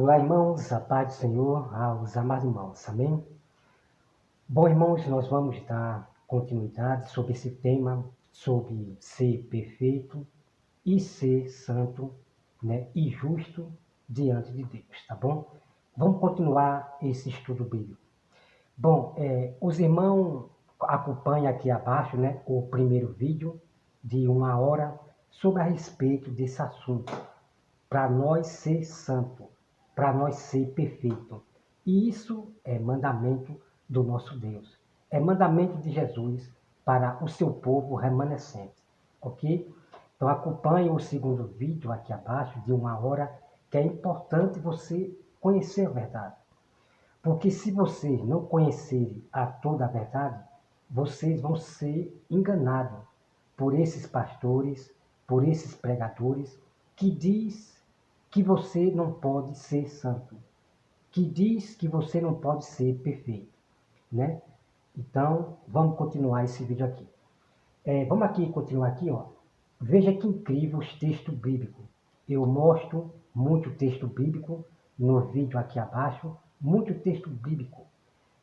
Olá, irmãos, a paz do Senhor aos amados irmãos, amém? Bom, irmãos, nós vamos dar continuidade sobre esse tema, sobre ser perfeito e ser santo, né, e justo diante de Deus, tá bom? Vamos continuar esse estudo bíblico. Bom, os irmãos acompanham aqui abaixo, né, o primeiro vídeo de 1 hora sobre a respeito desse assunto, para nós ser santo, para nós ser perfeito. E isso é mandamento do nosso Deus. É mandamento de Jesus para o seu povo remanescente. Ok? Então acompanhe o segundo vídeo aqui abaixo, de 1 hora, que é importante você conhecer a verdade. Porque se vocês não conhecerem a toda a verdade, vocês vão ser enganados por esses pastores, por esses pregadores, que diz que você não pode ser santo, que diz que você não pode ser perfeito, né? Então, vamos continuar esse vídeo aqui. Vamos aqui continuar aqui, ó. Veja que incrível os textos bíblicos. Eu mostro muito texto bíblico no vídeo aqui abaixo, muito texto bíblico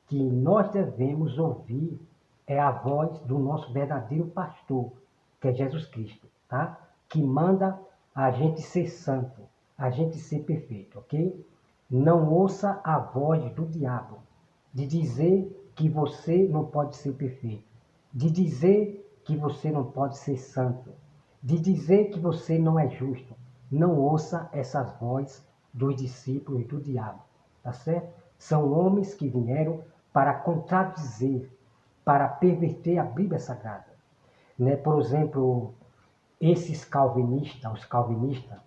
que nós devemos ouvir é a voz do nosso verdadeiro pastor, que é Jesus Cristo, tá? Que manda a gente ser santo, a gente ser perfeito, ok? Não ouça a voz do diabo de dizer que você não pode ser perfeito, de dizer que você não pode ser santo, de dizer que você não é justo. Não ouça essas vozes dos discípulos do diabo, tá certo? São homens que vieram para contradizer, para perverter a Bíblia Sagrada, né? Por exemplo, esses calvinistas, os calvinistas,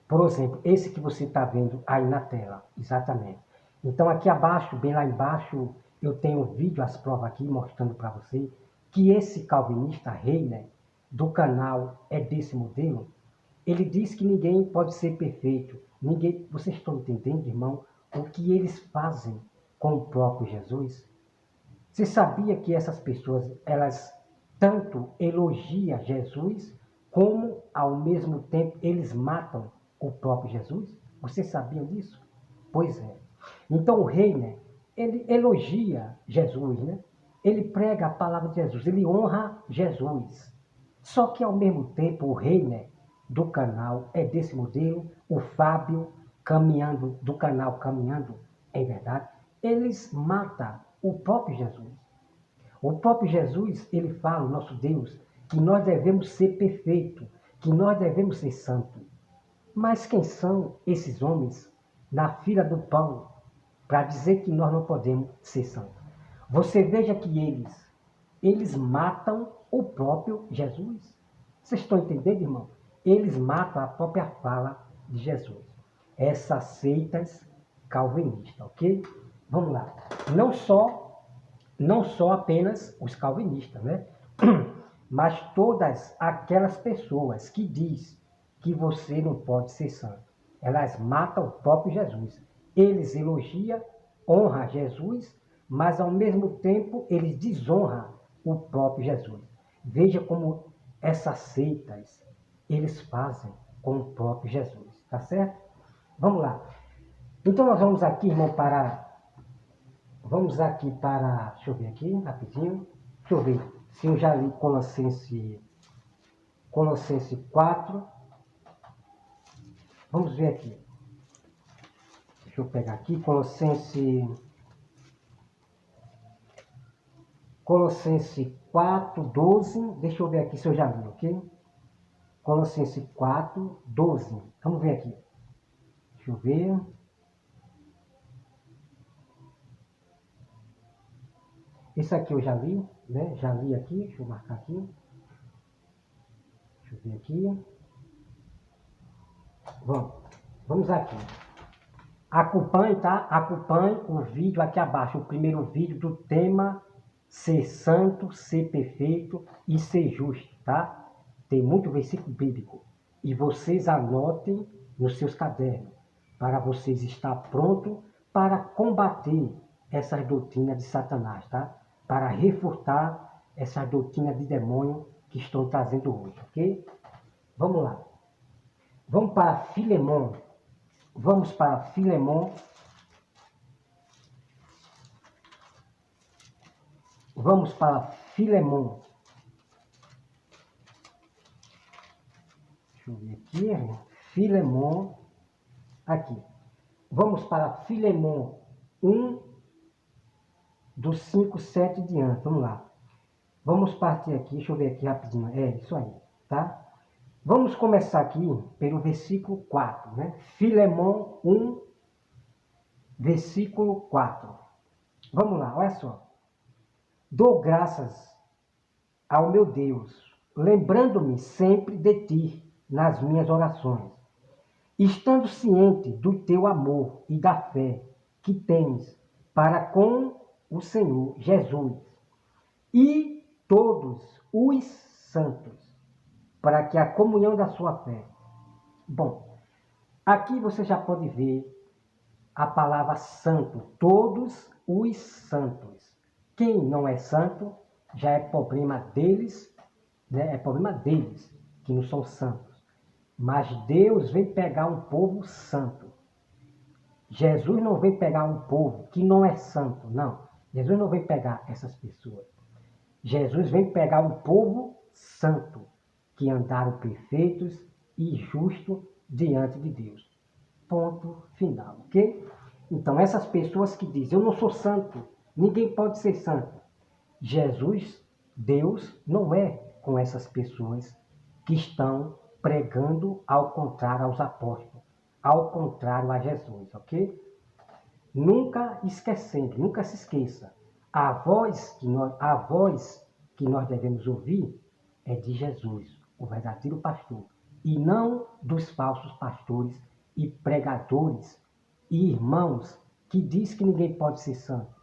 por exemplo, esse que você está vendo aí na tela, exatamente. Então aqui abaixo, bem lá embaixo, eu tenho um vídeo, as provas aqui, mostrando para você que esse calvinista Reiner, do canal É Desse Modelo, ele diz que ninguém pode ser perfeito. Ninguém, vocês estão entendendo, irmão, o que eles fazem com o próprio Jesus? Você sabia que essas pessoas, elas tanto elogiam Jesus, como ao mesmo tempo eles matam o próprio Jesus? Vocês sabiam disso? Pois é. Então o rei, né, ele elogia Jesus, né? Ele prega a palavra de Jesus, ele honra Jesus. Só que ao mesmo tempo o rei, né, do canal É Desse Modelo, o Fábio, caminhando, do canal Caminhando em Verdade, eles matam o próprio Jesus. O próprio Jesus, ele fala, o nosso Deus, que nós devemos ser perfeitos, que nós devemos ser santos. Mas quem são esses homens na fila do pão para dizer que nós não podemos ser santos? Você veja que eles matam o próprio Jesus. Vocês estão entendendo, irmão? Eles matam a própria fala de Jesus. Essas seitas calvinistas, ok? Vamos lá. Não só apenas os calvinistas, né? Mas todas aquelas pessoas que diz que você não pode ser santo, elas matam o próprio Jesus. Eles elogiam, honram Jesus, mas ao mesmo tempo eles desonram o próprio Jesus. Veja como essas seitas eles fazem com o próprio Jesus, tá certo? Vamos lá. Então nós vamos aqui, irmão, deixa eu ver aqui, rapidinho. Deixa eu ver se eu já li Colossenses 4. Vamos ver aqui. Deixa eu pegar aqui, Colossenses 4, 12. Deixa eu ver aqui se eu já li, ok? Colossenses 4, 12. Vamos ver aqui. Deixa eu ver. Esse aqui eu já li, né? Já li aqui, deixa eu marcar aqui. Deixa eu ver aqui. Vamos aqui. Acompanhe, tá? Acompanhe o vídeo aqui abaixo, o primeiro vídeo do tema ser santo, ser perfeito e ser justo, tá? Tem muito versículo bíblico. E vocês anotem nos seus cadernos, para vocês estar pronto para combater essas doutrinas de Satanás, tá? Para refutar essas doutrinas de demônio que estão trazendo hoje, ok? Vamos lá. Vamos para Filemão. Vamos para Filemon. Vamos para Filemon. Deixa eu ver aqui. Filemon. Aqui. Vamos para Filemon 1, do 5, 7 diante. Vamos lá. Vamos partir aqui. Deixa eu ver aqui rapidinho. É isso aí, tá? Vamos começar aqui pelo versículo 4, né? Filemon 1, versículo 4. Vamos lá, olha só. Dou graças ao meu Deus, lembrando-me sempre de ti nas minhas orações, estando ciente do teu amor e da fé que tens para com o Senhor Jesus e todos os santos, para que a comunhão da sua fé. Bom, aqui você já pode ver a palavra santo, todos os santos. Quem não é santo já é problema deles, né? É problema deles que não são santos. Mas Deus vem pegar um povo santo. Jesus não vem pegar um povo que não é santo, não. Jesus não vem pegar essas pessoas. Jesus vem pegar um povo santo, que andaram perfeitos e justos diante de Deus. Ponto final, ok? Então, essas pessoas que dizem, eu não sou santo, ninguém pode ser santo. Jesus, Deus, não é com essas pessoas que estão pregando ao contrário aos apóstolos, ao contrário a Jesus, ok? Nunca esquecendo, nunca se esqueça, a voz que nós devemos ouvir é de Jesus, o verdadeiro pastor, e não dos falsos pastores e pregadores e irmãos que diz que ninguém pode ser santo,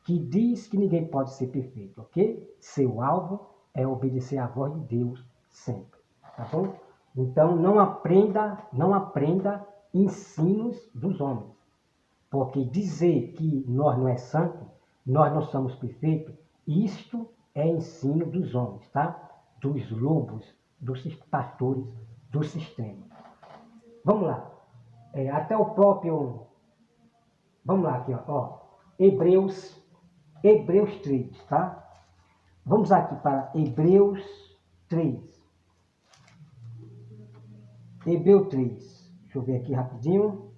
que diz que ninguém pode ser perfeito, ok? Seu alvo é obedecer à voz de Deus sempre, tá bom? Então não aprenda ensinos dos homens, porque dizer que nós não é santo, nós não somos perfeitos, isto é ensino dos homens, tá? Dos lobos, dos pastores do sistema. Vamos lá. Até o próprio... Vamos lá aqui, ó. Hebreus 3, tá? Vamos aqui para Hebreus 3. Hebreus 3. Deixa eu ver aqui rapidinho.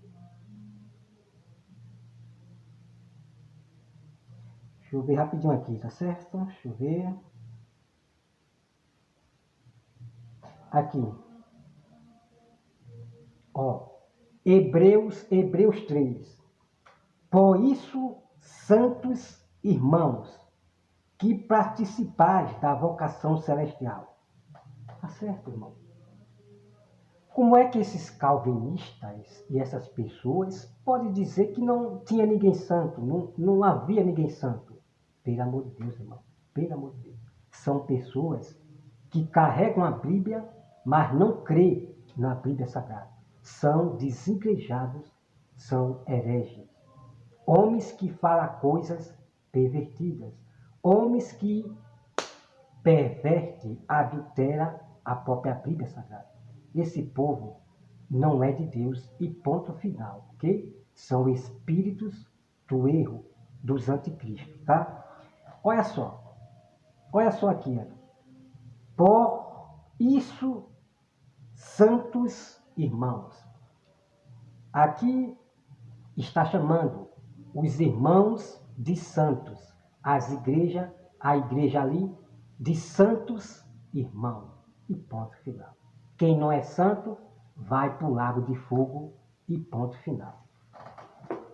Deixa eu ver rapidinho aqui, tá certo? Deixa eu ver. Aqui. Ó. Hebreus 3. Por isso, santos irmãos, que participais da vocação celestial. Tá certo, irmão? Como é que esses calvinistas e essas pessoas podem dizer que não tinha ninguém santo, não havia ninguém santo? Pelo amor de Deus, irmão. Pelo amor de Deus. São pessoas que carregam a Bíblia, mas não crê na Bíblia Sagrada. São desigrejados, são hereges. Homens que falam coisas pervertidas. Homens que pervertem, adulteram a própria Bíblia Sagrada. Esse povo não é de Deus e ponto final, ok? São espíritos do erro, dos anticristos, tá? Olha só aqui, ó. Por isso, santos irmãos. Aqui está chamando os irmãos de santos, a igreja ali, de santos irmãos. E ponto final. Quem não é santo, vai para o lago de fogo e ponto final.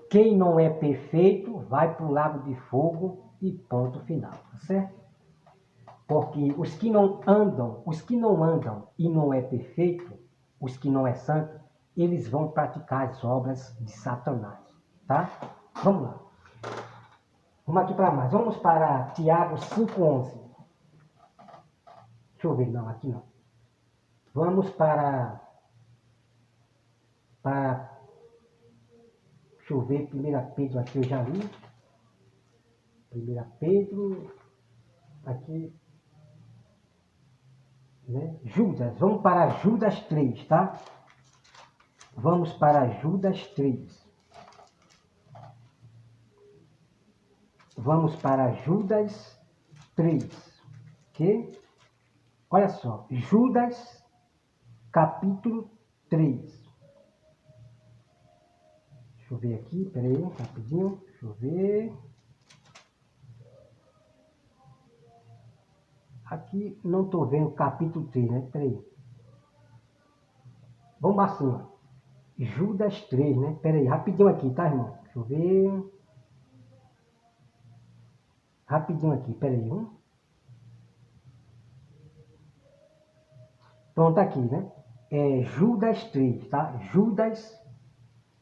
Quem não é perfeito, vai para o lago de fogo e ponto final, tá certo? Porque os que não andam e não é perfeito, os que não é santo, eles vão praticar as obras de Satanás, tá? Vamos lá. Vamos aqui para mais. Vamos para Tiago 5:11. Deixa eu ver, não, aqui não. Vamos para deixa eu ver, 1 Pedro aqui eu já li. 1 Pedro, aqui, né? Judas, vamos para Judas 3, tá? Vamos para Judas 3. Vamos para Judas 3. Ok? Olha só. Judas, capítulo 3. Deixa eu ver aqui. Peraí, rapidinho. Deixa eu ver. Aqui não estou vendo capítulo 3, né? Peraí. Vamos assim, ó. Judas 3, né? Peraí, rapidinho aqui, tá, irmão? Deixa eu ver. Rapidinho aqui, peraí. Pronto, aqui, né? É Judas 3, tá?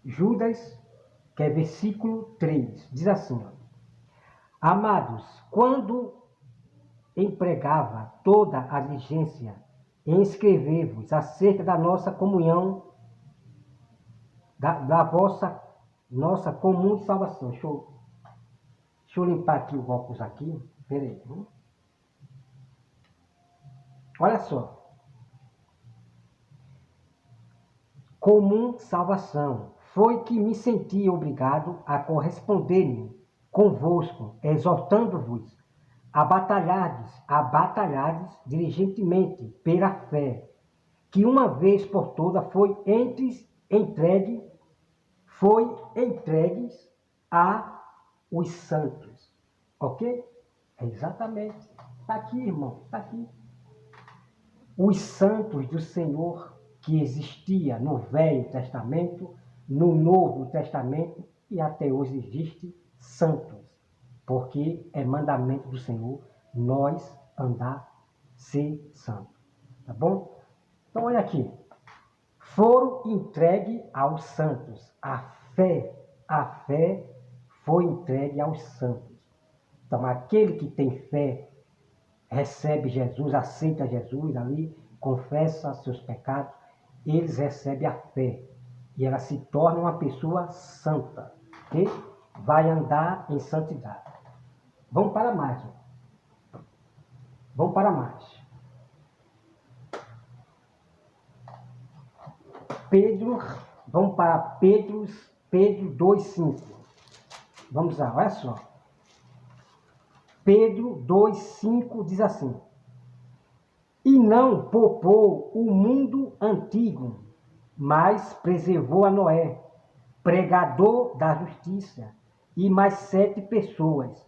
Judas, que é versículo 3. Diz assim, ó. Amados, quando empregava toda a diligência em escrever-vos acerca da nossa comunhão, da nossa comum salvação. Deixa eu limpar aqui o óculos aqui. Peraí. Olha só. Comum salvação. Foi que me senti obrigado a corresponder-me convosco, exortando-vos a batalhardes diligentemente pela fé, que uma vez por toda foi entregues a os santos. Ok? É exatamente. Está aqui, irmão. Está aqui. Os santos do Senhor que existia no Velho Testamento, no Novo Testamento e até hoje existe santos. Porque é mandamento do Senhor nós andar ser santo. Tá bom? Então olha aqui. Foram entregues aos santos. A fé foi entregue aos santos. Então aquele que tem fé recebe Jesus, aceita Jesus ali, confessa seus pecados, eles recebem a fé e ela se torna uma pessoa santa, que vai andar em santidade. Vamos para mais. Vamos para mais. Pedro, vamos para Pedro 2,5. Vamos lá, olha só. Pedro 2,5 diz assim: E não poupou o mundo antigo, mas preservou a Noé, pregador da justiça, e mais 7 pessoas,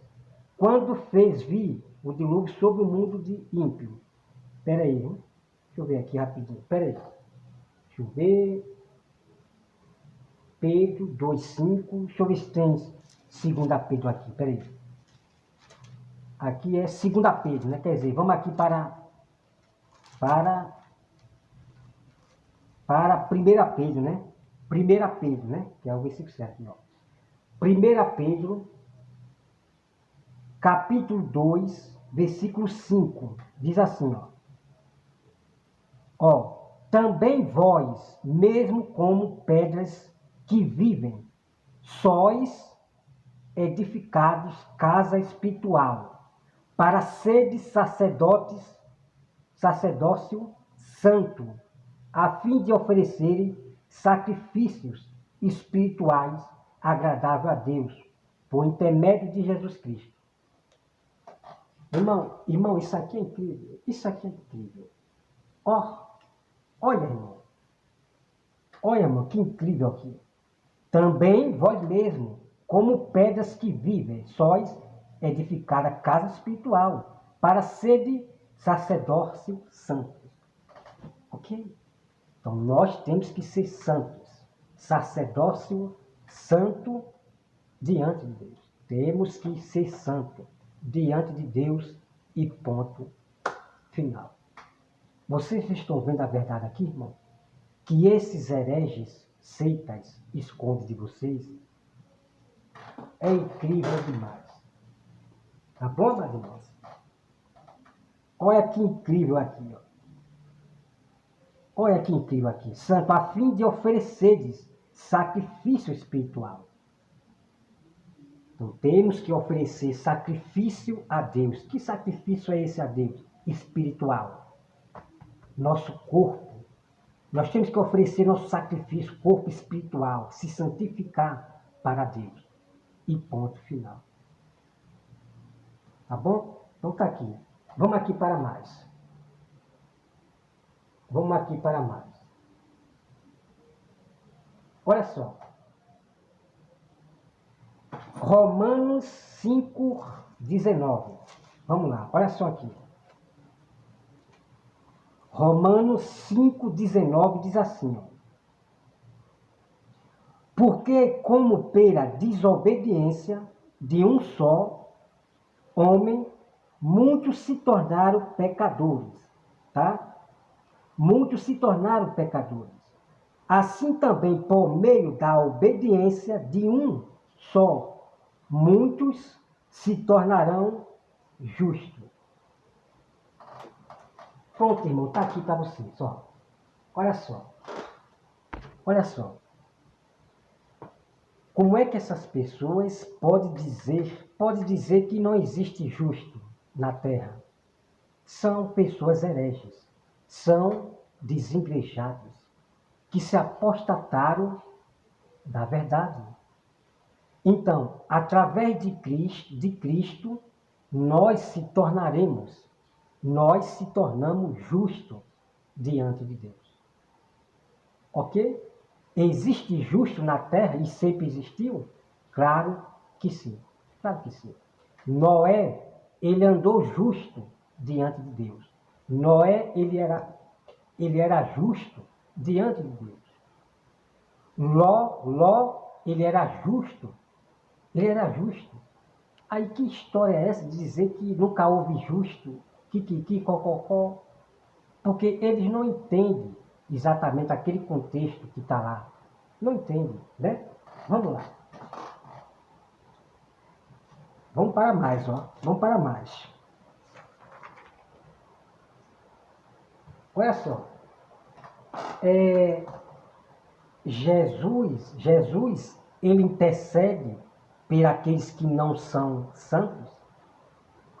quando fez vir o dilúvio sobre o mundo de ímpio. Espera aí, hein? Deixa eu ver aqui rapidinho. Espera aí. Deixa eu ver. Pedro 2,5. Deixa eu ver se tem 2 Pedro aqui. Espera aí. Aqui é 2 Pedro, né? Quer dizer, vamos aqui para 1 Pedro, né? 1 Pedro, né? Que é o versículo 7. Ó. 1 Pedro, capítulo 2, versículo 5. Diz assim, ó. Também vós, mesmo como pedras que vivem, sois edificados casa espiritual, para seres sacerdócio santo, a fim de oferecerem sacrifícios espirituais agradáveis a Deus, por intermédio de Jesus Cristo. Irmão, isso aqui é incrível. Isso aqui é incrível. Olha, irmão. Olha, irmão, que incrível aqui. Também vós mesmo, como pedras que vivem, sois edificada casa espiritual, para ser sacerdócio santo. Ok? Então nós temos que ser santos. Sacerdócio santo diante de Deus. Temos que ser santo diante de Deus e ponto final. Vocês estão vendo a verdade aqui, irmão? Que esses hereges, seitas, escondem de vocês. É incrível demais. Tá bom, meus irmãos? Olha que incrível aqui, ó. Olha que incrível aqui. Santo, a fim de ofereceres sacrifício espiritual. Então, temos que oferecer sacrifício a Deus. Que sacrifício é esse a Deus? Espiritual. Nosso corpo, Nós temos que oferecer nosso sacrifício, corpo espiritual, se santificar para Deus. E ponto final. Tá bom? Então tá aqui. Vamos aqui para mais. Vamos aqui para mais. Olha só. Romanos 5:19. Vamos lá, olha só aqui. Romanos 5:19 diz assim, ó. Porque como pela desobediência de um só homem, muitos se tornaram pecadores, tá? Muitos se tornaram pecadores. Assim também, por meio da obediência de um só, muitos se tornarão justos. Pronto, irmão, está aqui para vocês, ó. Olha só. Olha só. Como é que essas pessoas podem dizer que não existe justo na terra? São pessoas hereges, são desigrejados, que se apostataram da verdade. Então, através de Cristo, nós se tornamos justos diante de Deus. Ok? Existe justo na terra e sempre existiu? Claro que sim. Claro que sim. Noé, ele andou justo diante de Deus. Noé, ele era justo diante de Deus. Ló, ele era justo. Ele era justo. Aí que história é essa de dizer que nunca houve justo, cococó? Porque eles não entendem exatamente aquele contexto que está lá. Não entendem, né? Vamos lá. Vamos para mais, ó. Vamos para mais. Olha só. Jesus, ele intercede por aqueles que não são santos?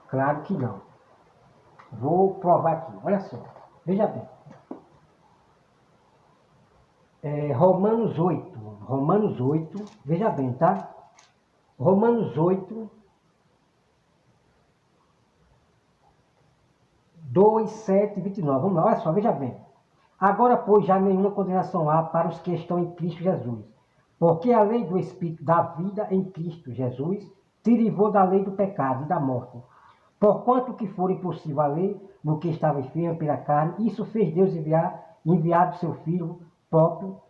Claro que não. Vou provar aqui. Olha só. Veja bem. Romanos 8, veja bem, tá? Romanos 8, 2, 7, 29. Vamos lá, olha só, veja bem. Agora, pois, já nenhuma condenação há para os que estão em Cristo Jesus. Porque a lei do Espírito da vida em Cristo Jesus te livrou da lei do pecado e da morte. Porquanto que for impossível a lei, no que estava enfermo pela carne, isso fez Deus enviado seu Filho próprio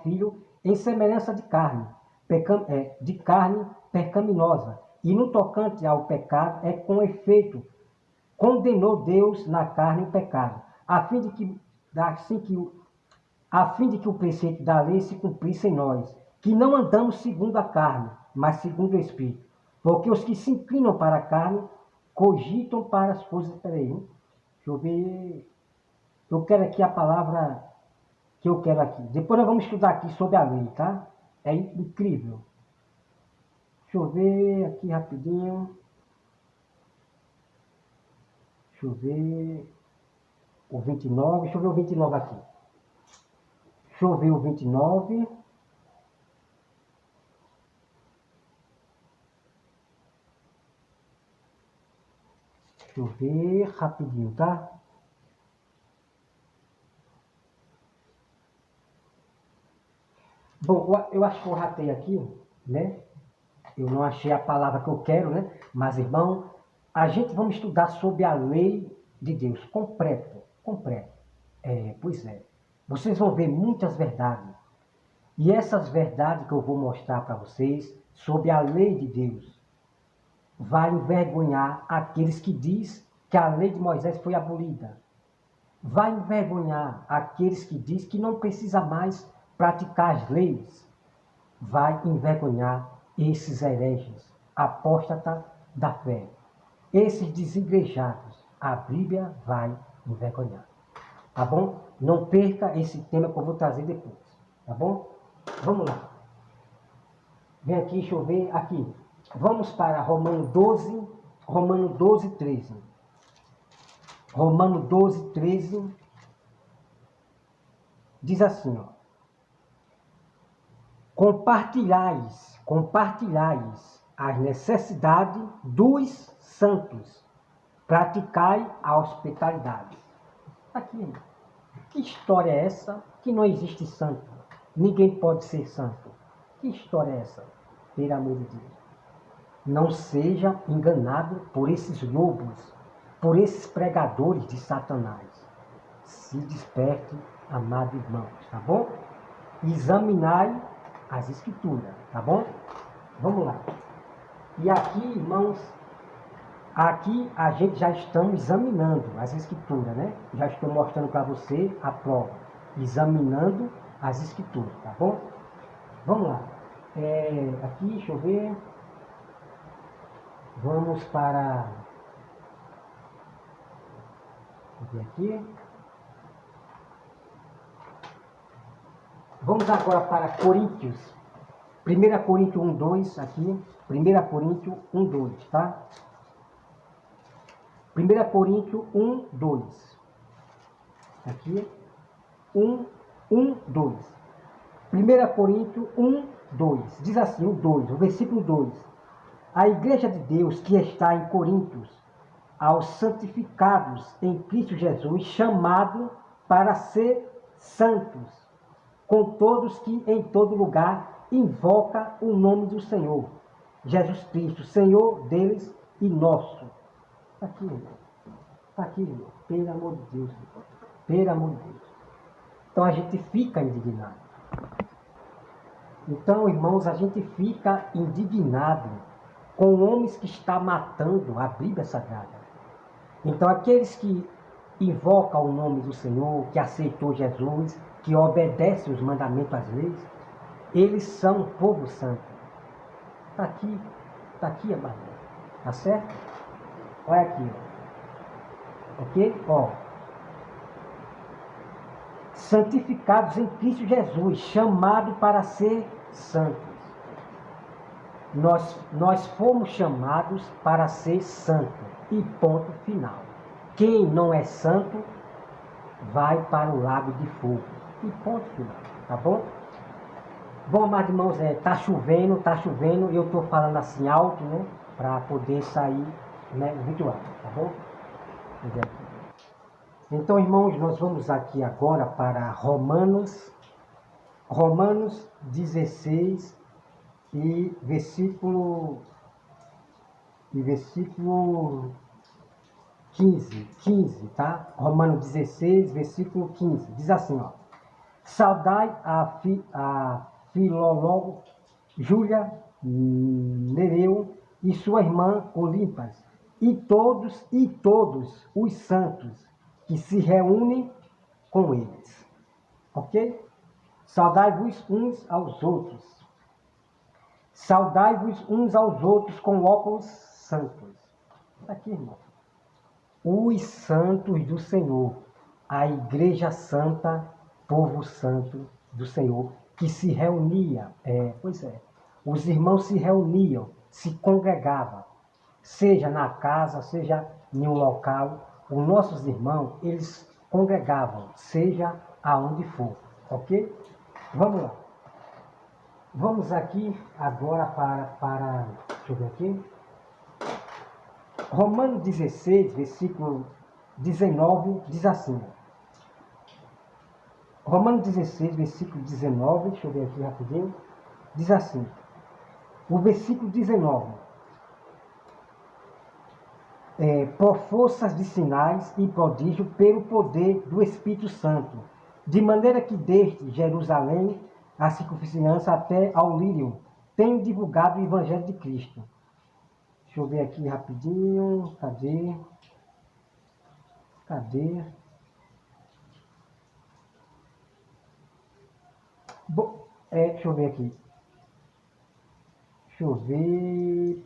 Filho, em semelhança de carne pecaminosa. E no tocante ao pecado, com efeito, condenou Deus na carne o pecado, a fim de que o preceito da lei se cumprisse em nós, que não andamos segundo a carne, mas segundo o Espírito. Porque os que se inclinam para a carne, cogitam para as coisas... Peraí, deixa eu ver... Eu quero aqui a palavra que eu quero aqui. Depois nós vamos estudar aqui sobre a lei, tá? É incrível. Deixa eu ver aqui rapidinho. Deixa eu ver o 29. Deixa eu ver o 29 aqui. Deixa eu ver o 29. Deixa eu ver rapidinho, tá? Bom, eu acho que eu ratei aqui, né? Eu não achei a palavra que eu quero, né? Mas, irmão, a gente vamos estudar sobre a lei de Deus, completo. Pois é. Vocês vão ver muitas verdades. E essas verdades que eu vou mostrar para vocês sobre a lei de Deus vai envergonhar aqueles que diz que a lei de Moisés foi abolida. Vai envergonhar aqueles que diz que não precisa mais praticar as leis. Vai envergonhar esses hereges, apóstatas da fé. Esses desigrejados, a Bíblia vai envergonhar. Tá bom? Não perca esse tema que eu vou trazer depois. Tá bom? Vamos lá. Vem aqui, deixa eu ver aqui. Vamos para Romanos 12, 13. Romanos 12, 13. diz assim, ó. Compartilhais as necessidades dos santos. Praticai a hospitalidade. Aqui, irmão. Que história é essa que não existe santo? Ninguém pode ser santo. Que história é essa? Pelo amor de Deus. Não seja enganado por esses lobos, por esses pregadores de Satanás. Se desperte, amado irmão, tá bom? Examinai as escrituras, tá bom? Vamos lá. E aqui, irmãos, aqui a gente já estamos examinando as escrituras, né? Já estou mostrando para você a prova. Examinando as escrituras, tá bom? Vamos lá. Aqui, deixa eu ver. Vamos para... Deixa eu ver aqui. Vamos agora para Coríntios. 1 Coríntios 1, 2, aqui. 1 Coríntios 1, 2, tá? 1 Coríntios 1, 2. Aqui. 1, 2. 1 Coríntios 1, 2. Diz assim, o 2, o versículo 2. A igreja de Deus que está em Coríntios, aos santificados em Cristo Jesus, chamado para ser santos, com todos que em todo lugar invoca o nome do Senhor, Jesus Cristo, Senhor deles e nosso. Está aqui, irmão. Está aqui, irmão. Pelo amor de Deus. Pelo amor de Deus. Então a gente fica indignado. Então, irmãos, a gente fica indignado com homens que estão matando a Bíblia Sagrada. Então, aqueles que invocam o nome do Senhor, que aceitou Jesus, que obedecem os mandamentos, às leis, eles são o povo santo. Está aqui, amado. Tá certo? Olha aqui, ó. Ok? Ó. Santificados em Cristo Jesus, chamado para ser santos. Nós fomos chamados para ser santo. E ponto final. Quem não é santo vai para o lago de fogo. E ponto final. Tá bom? Bom, amados irmãos, tá chovendo, e eu estou falando assim alto, né? Para poder sair, né, o vídeo, tá bom? Então, irmãos, nós vamos aqui agora para Romanos 16 e versículo 15, tá? Romanos 16, versículo 15. Diz assim, ó. Saudai a Filólogo, Júlia, Nereu e sua irmã Olimpas, e todos os santos que se reúnem com eles. Ok? Saudai-vos uns aos outros. Saudai-vos uns aos outros com óculos santos. Aqui, irmão. Os santos do Senhor, a igreja santa, povo santo do Senhor, que se reunia, os irmãos se reuniam, se congregavam, seja na casa, seja em um local, os nossos irmãos, eles congregavam, seja aonde for, ok? Vamos lá. Vamos aqui agora para deixa eu ver aqui, Romanos 16, versículo 19, diz assim, Romanos 16, versículo 19, deixa eu ver aqui rapidinho, diz assim, o versículo 19, por forças de sinais e prodígio pelo poder do Espírito Santo, de maneira que desde Jerusalém a circunvizinhança até ao Lírio tenho divulgado o Evangelho de Cristo. Deixa eu ver aqui rapidinho, cadê? Bom, deixa eu ver aqui. Deixa eu ver.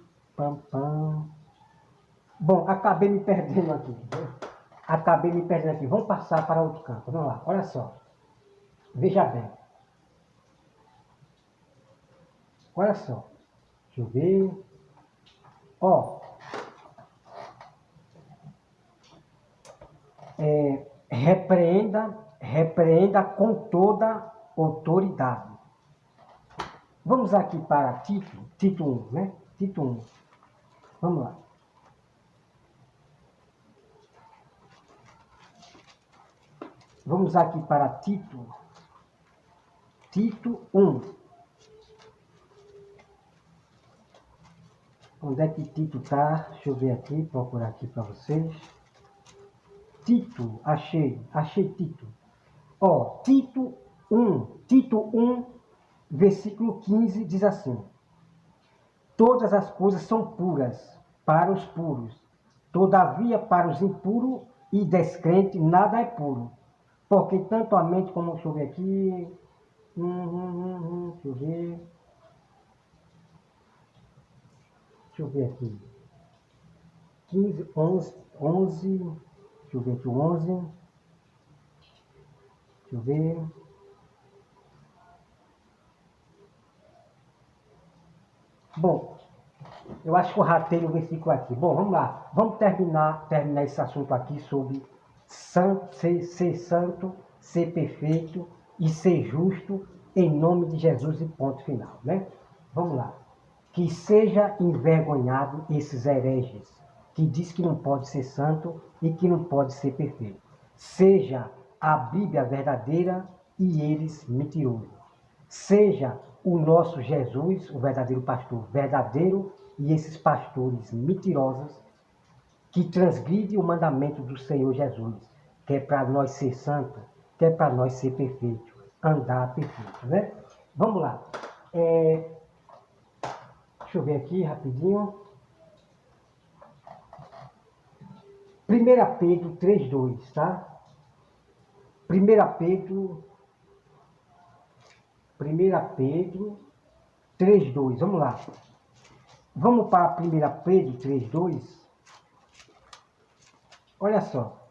Bom, acabei me perdendo aqui. Vamos passar para outro canto. Vamos lá, olha só. Veja bem. Olha só. Deixa eu ver. Ó. repreenda com toda autoridade. Vamos aqui para Tito 1, né? Tito 1. Vamos lá. Vamos aqui para Tito 1. Onde é que Tito está? Deixa eu ver aqui, procurar aqui para vocês. Tito, achei Tito. Ó, Tito 1, versículo 15 diz assim: todas as coisas são puras para os puros, todavia para os impuros e descrentes nada é puro, porque tanto a mente como, deixa eu ver aqui, deixa eu ver aqui, 15, 11, deixa eu ver aqui o 11, deixa eu ver, bom, eu acho que eu ratei o versículo aqui. Bom, vamos lá. Vamos terminar esse assunto aqui sobre ser santo, ser perfeito e ser justo em nome de Jesus e ponto final, né? Vamos lá. Que seja envergonhado esses hereges que diz que não pode ser santo e que não pode ser perfeito. Seja a Bíblia verdadeira e eles mentirosos. Seja o nosso Jesus, o verdadeiro pastor verdadeiro, e esses pastores mentirosos que transgridem o mandamento do Senhor Jesus, que é para nós ser santo, que é para nós ser perfeito, andar perfeito, né? Vamos lá. Deixa eu ver aqui rapidinho. 1 Pedro 3,2, tá? 1 Pedro 3,2, vamos lá. Vamos para 1 Pedro 3,2. Olha só.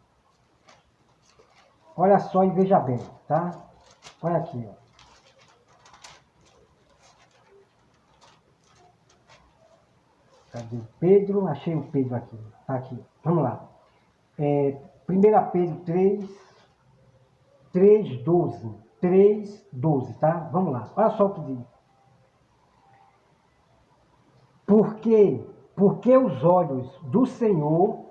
Olha só e veja bem, tá? Olha aqui, ó. Cadê o Pedro? Achei o Pedro aqui. Tá aqui. Vamos lá. 1 Pedro 3,12, tá? Vamos lá. Olha só o que diz. Porque os olhos do Senhor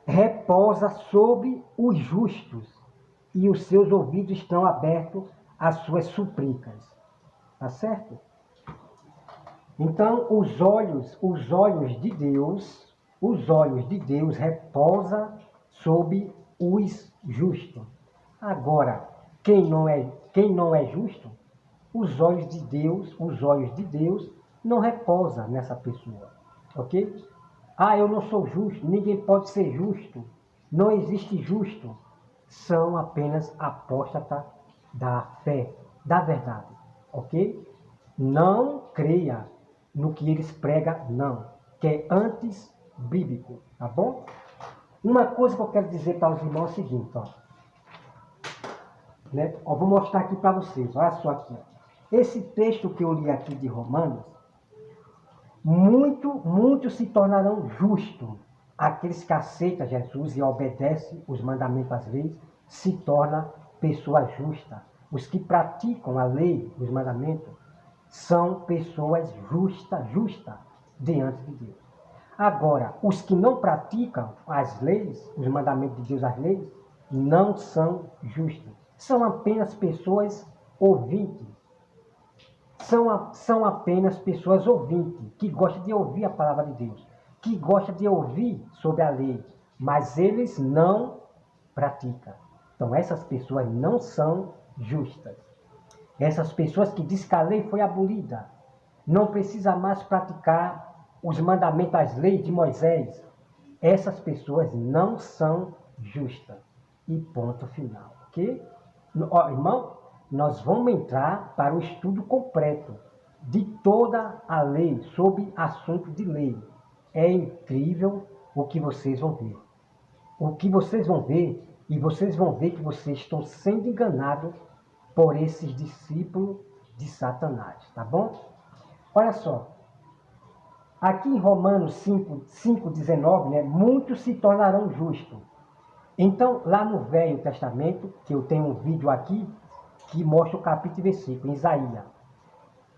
repousam sobre os justos e os seus ouvidos estão abertos às suas súplicas. Tá certo? Então, os olhos de Deus repousam sobre os justos. Agora, quem não é justo, os olhos de Deus não repousam nessa pessoa, ok? Ah, eu não sou justo, ninguém pode ser justo, não existe justo. São apenas apóstatas da fé, da verdade, ok? Não creia no que eles pregam, não, que é antes bíblico, tá bom? Uma coisa que eu quero dizer para os irmãos é o seguinte, ó. Né? Ó, vou mostrar aqui para vocês, olha só aqui. Ó. Esse texto que eu li aqui de Romanos, muitos se tornarão justos. Aqueles que aceitam Jesus e obedecem os mandamentos às leis, se tornam pessoas justas. Os que praticam a lei, os mandamentos, são pessoas justas diante de Deus. Agora, os que não praticam as leis, os mandamentos de Deus, as leis, não são justos. São apenas pessoas ouvintes. São apenas pessoas ouvintes, que gostam de ouvir a palavra de Deus, que gostam de ouvir sobre a lei, mas eles não praticam. Então, essas pessoas não são justas. Essas pessoas que dizem que a lei foi abolida, não precisa mais praticar os mandamentos, as leis de Moisés. Essas pessoas não são justas. E ponto final, ok? Ó, irmão, nós vamos entrar para o estudo completo de toda a lei, sobre assunto de lei. É incrível o que vocês vão ver. O que vocês vão ver, e vocês vão ver que vocês estão sendo enganados por esses discípulos de Satanás, tá bom? Olha só. Aqui em Romanos 5:19, né, muitos se tornarão justos. Então, lá no Velho Testamento, que eu tenho um vídeo aqui, que mostra o capítulo e versículo, em Isaías.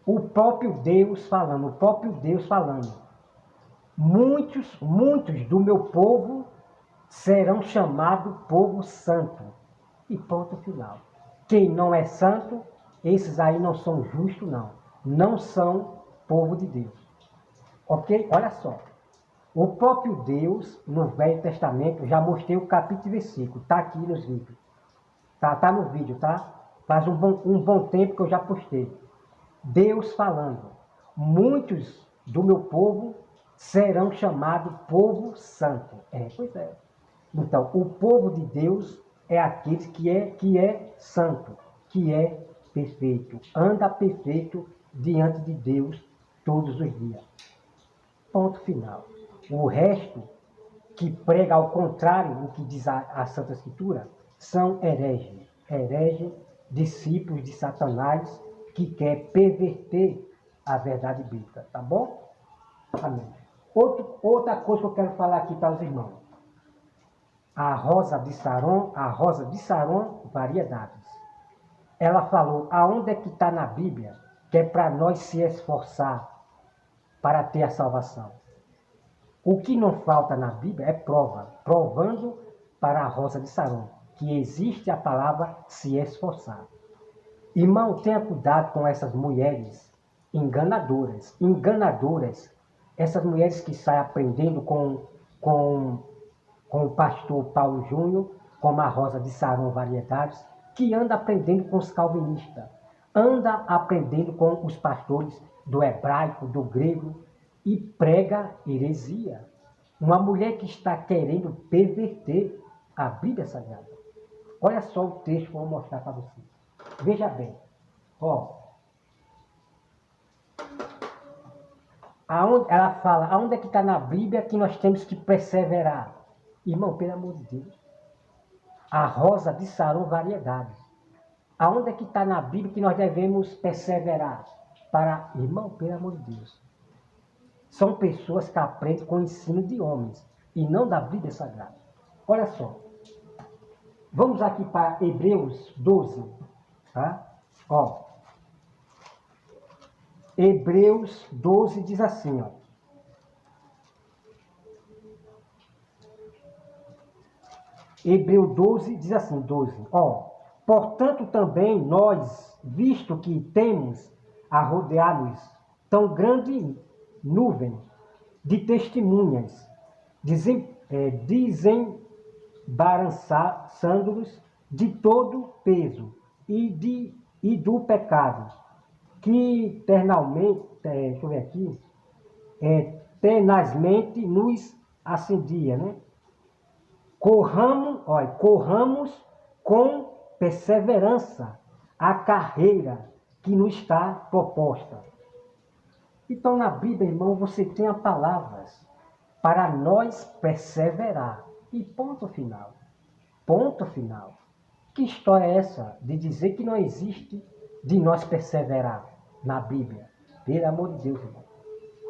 O próprio Deus falando. Muitos do meu povo serão chamados povo santo. E ponto final. Quem não é santo, esses aí não são justos, não. Não são povo de Deus. Ok? Olha só. O próprio Deus, no Velho Testamento, já mostrei o capítulo e versículo. Está aqui nos vídeos. Tá no vídeo, tá? Faz um bom tempo que eu já postei. Deus falando. Muitos do meu povo serão chamados povo santo. Pois é. Então, o povo de Deus é aquele que é santo, que é perfeito. Anda perfeito diante de Deus todos os dias. Ponto final. O resto, que prega ao contrário do que diz a Santa Escritura, são hereges, discípulos de Satanás, que quer perverter a verdade bíblica, tá bom? Amém. Outra coisa que eu quero falar aqui para os irmãos. A Rosa de Saron, variedades. Ela falou, aonde é que está na Bíblia, que é para nós se esforçar para ter a salvação. O que não falta na Bíblia é prova, provando para a Rosa de Saron, que existe a palavra se esforçar. Irmão, tenha cuidado com essas mulheres enganadoras, essas mulheres que saem aprendendo com o pastor Paulo Júnior, como a Rosa de Saron Variedades, que anda aprendendo com os calvinistas, anda aprendendo com os pastores do hebraico, do grego, e prega heresia. Uma mulher que está querendo perverter a Bíblia Sagrada. Olha só o texto que eu vou mostrar para vocês. Veja bem. Ela fala, aonde é que está na Bíblia que nós temos que perseverar? Irmão, pelo amor de Deus. A Rosa de Saron Variedades. Aonde é que está na Bíblia que nós devemos perseverar? Irmão, pelo amor de Deus. São pessoas que aprendem com o ensino de homens e não da Bíblia Sagrada. Olha só. Vamos aqui para Hebreus 12. Tá? Hebreus 12 diz assim, Hebreus 12 diz assim, 12. Portanto também nós, visto que temos a rodear-nos tão grande nuvem de testemunhas, desembaraçando-nos de todo peso e do pecado, que tenazmente nos assedia, né? Corramos com perseverança a carreira que nos está proposta. Então, na Bíblia, irmão, você tem palavras para nós perseverar. E ponto final. Ponto final. Que história é essa de dizer que não existe de nós perseverar na Bíblia? Pelo amor de Deus, irmão.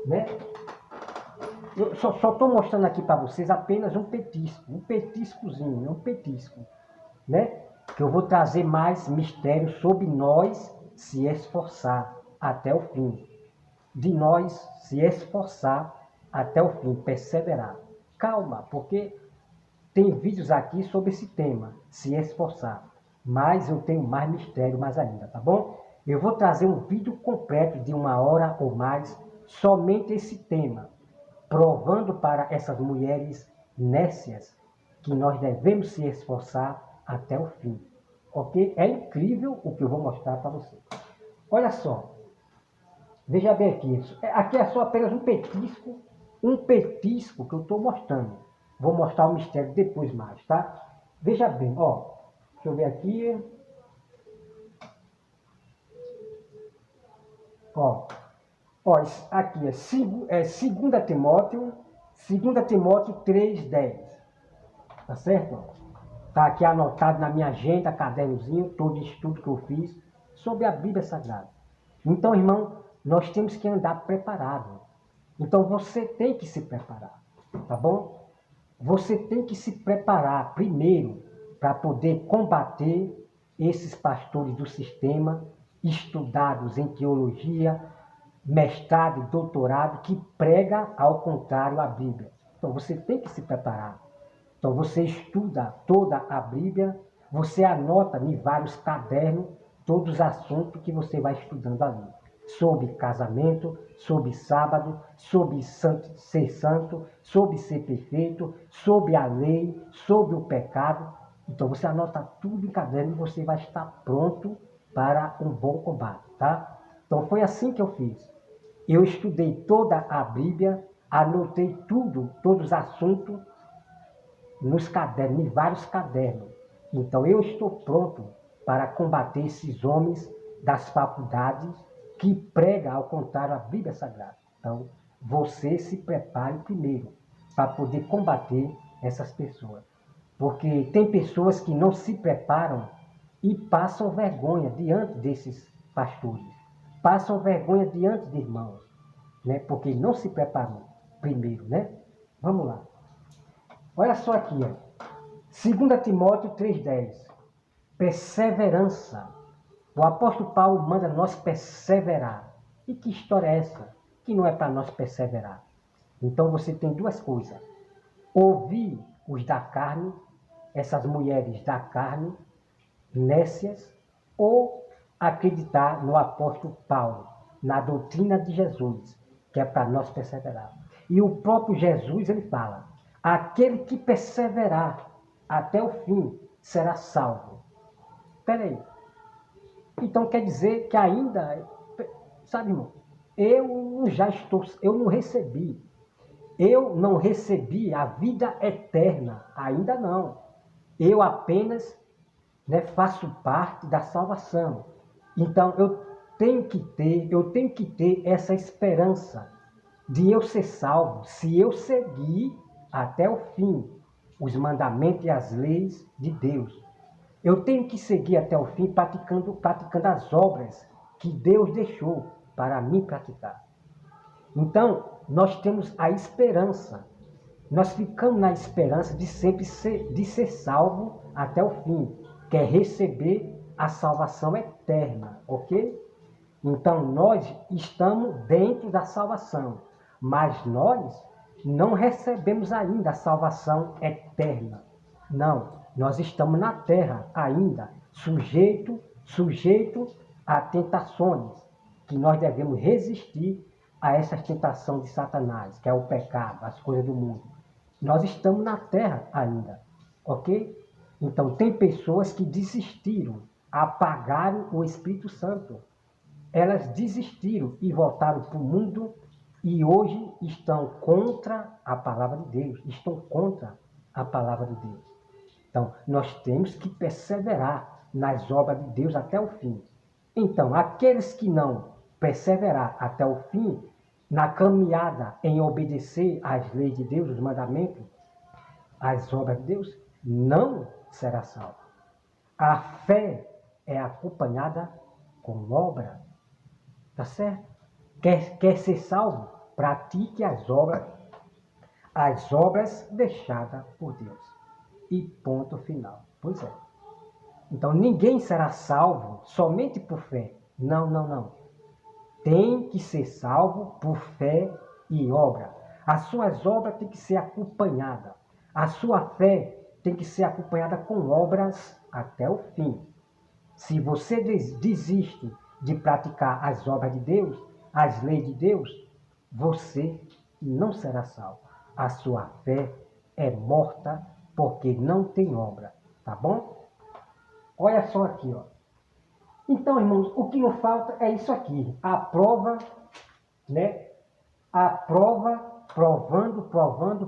Né? Eu só estou mostrando aqui para vocês apenas um petisco. Um petiscozinho, um petisco. Né? Que eu vou trazer mais mistérios sobre nós se esforçar até o fim. De nós se esforçar até o fim, perseverar. Calma, porque tem vídeos aqui sobre esse tema, se esforçar. Mas eu tenho mais mistério mais ainda, tá bom? Eu vou trazer um vídeo completo de 1 hora ou mais, somente esse tema, provando para essas mulheres nécias que nós devemos se esforçar até o fim. Ok? É incrível o que eu vou mostrar para vocês. Olha só. Veja bem aqui, aqui é só apenas um petisco que eu estou mostrando. Vou mostrar o mistério depois mais, tá? Veja bem, deixa eu ver aqui. Aqui é 2 Timóteo 3:10. Tá certo? Tá aqui anotado na minha agenda, cadernozinho, todo estudo que eu fiz sobre a Bíblia Sagrada. Então, irmão, nós temos que andar preparado. Então, você tem que se preparar, tá bom? você tem que se preparar primeiro para poder combater esses pastores do sistema, estudados em teologia, mestrado e doutorado, que prega ao contrário a Bíblia. Então você tem que se preparar. Então você estuda toda a Bíblia, você anota em vários cadernos todos os assuntos que você vai estudando ali. Sobre casamento, sobre sábado, sobre ser santo, sobre ser perfeito, sobre a lei, sobre o pecado. Então você anota tudo em caderno e você vai estar pronto para um bom combate, tá? Então foi assim que eu fiz. Eu estudei toda a Bíblia, anotei tudo, todos os assuntos nos cadernos, em vários cadernos. Então eu estou pronto para combater esses homens das faculdades que pregam ao contrário a Bíblia Sagrada. Então você se prepare primeiro para poder combater essas pessoas. Porque tem pessoas que não se preparam e passam vergonha diante desses pastores. Passam vergonha diante de irmãos, né? Porque não se preparou primeiro, né? Vamos lá. Olha só aqui, ó. 2 Timóteo 3,10. Perseverança. O apóstolo Paulo manda nós perseverar. E que história é essa? Que não é para nós perseverar. Então você tem duas coisas. Ouvir os da carne, essas mulheres da carne, nécias, ou acreditar no apóstolo Paulo, na doutrina de Jesus, que é para nós perseverar. E o próprio Jesus, ele fala, aquele que perseverar até o fim será salvo. Espera aí. Então quer dizer que ainda, sabe, irmão, eu não recebi a vida eterna, ainda não. Eu apenas, né, faço parte da salvação. Então eu tenho que ter essa esperança de eu ser salvo, se eu seguir até o fim os mandamentos e as leis de Deus. Eu tenho que seguir até o fim praticando as obras que Deus deixou para mim praticar. Então, nós temos a esperança. Nós ficamos na esperança de sempre ser salvo até o fim, que é receber a salvação eterna, ok? Então, nós estamos dentro da salvação, mas nós não recebemos ainda a salvação eterna. Não, nós estamos na terra ainda, sujeito a tentações, que nós devemos resistir a essa tentação de Satanás, que é o pecado, as coisas do mundo. Nós estamos na terra ainda, ok? Então, tem pessoas que desistiram, apagaram o Espírito Santo. Elas desistiram e voltaram para o mundo e hoje estão contra a palavra de Deus, estão contra a palavra de Deus. Então, nós temos que perseverar nas obras de Deus até o fim. Então, aqueles que não perseverar até o fim, na caminhada em obedecer às leis de Deus, os mandamentos, às obras de Deus, não será salvo. A fé é acompanhada com obra. Tá certo? Quer ser salvo? Pratique as obras deixadas por Deus. E ponto final. Pois é. Então ninguém será salvo somente por fé. Não. Tem que ser salvo por fé e obra. As suas obras têm que ser acompanhadas. A sua fé tem que ser acompanhada com obras até o fim. Se você desiste de praticar as obras de Deus, as leis de Deus, você não será salvo. A sua fé é morta porque não tem obra, tá bom? Olha só aqui, ó. Então, irmãos, o que não falta é isso aqui. A prova, né? A prova, provando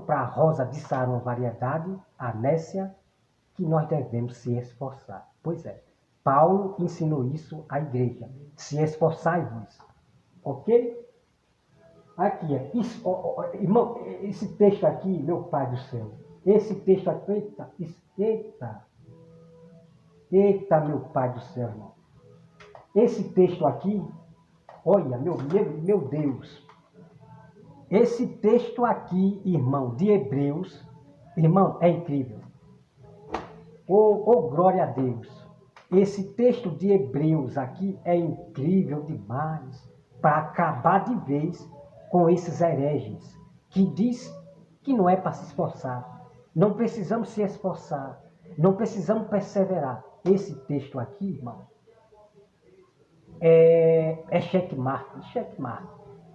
para a rosa de Saron variedade, a nécia, que nós devemos se esforçar. Pois é. Paulo ensinou isso à igreja. Se esforçai-vos. Ok? Aqui, irmão, esse texto aqui, meu Pai do céu. Esse texto aqui, eita, meu Pai do céu, irmão. Esse texto aqui, olha, meu Deus. Esse texto aqui, irmão, de Hebreus, Irmão, é incrível. Glória a Deus. Esse texto de Hebreus aqui é incrível demais para acabar de vez com esses hereges que diz que não é para se esforçar. Não precisamos se esforçar. Não precisamos perseverar. Esse texto aqui, irmão, é checkmate, checkmate.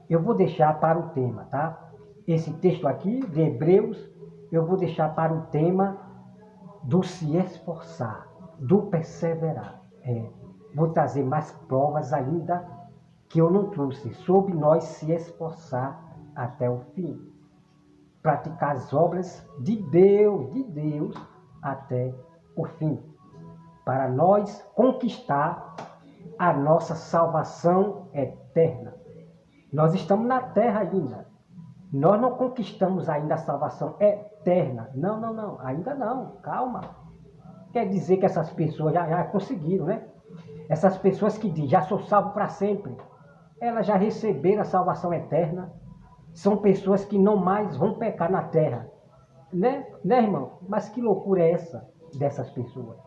Eu vou deixar para o tema, tá? Esse texto aqui de Hebreus, eu vou deixar para o tema do se esforçar, do perseverar. Vou trazer mais provas ainda que eu não trouxe sobre nós se esforçar até o fim. Praticar as obras de Deus até o fim. Para nós conquistar a nossa salvação eterna. Nós estamos na terra ainda. Nós não conquistamos ainda a salvação eterna. Não, ainda não. Calma. Quer dizer que essas pessoas já conseguiram, né? Essas pessoas que dizem, já sou salvo para sempre. Elas já receberam a salvação eterna. São pessoas que não mais vão pecar na terra. Né, irmão? Mas que loucura é essa dessas pessoas?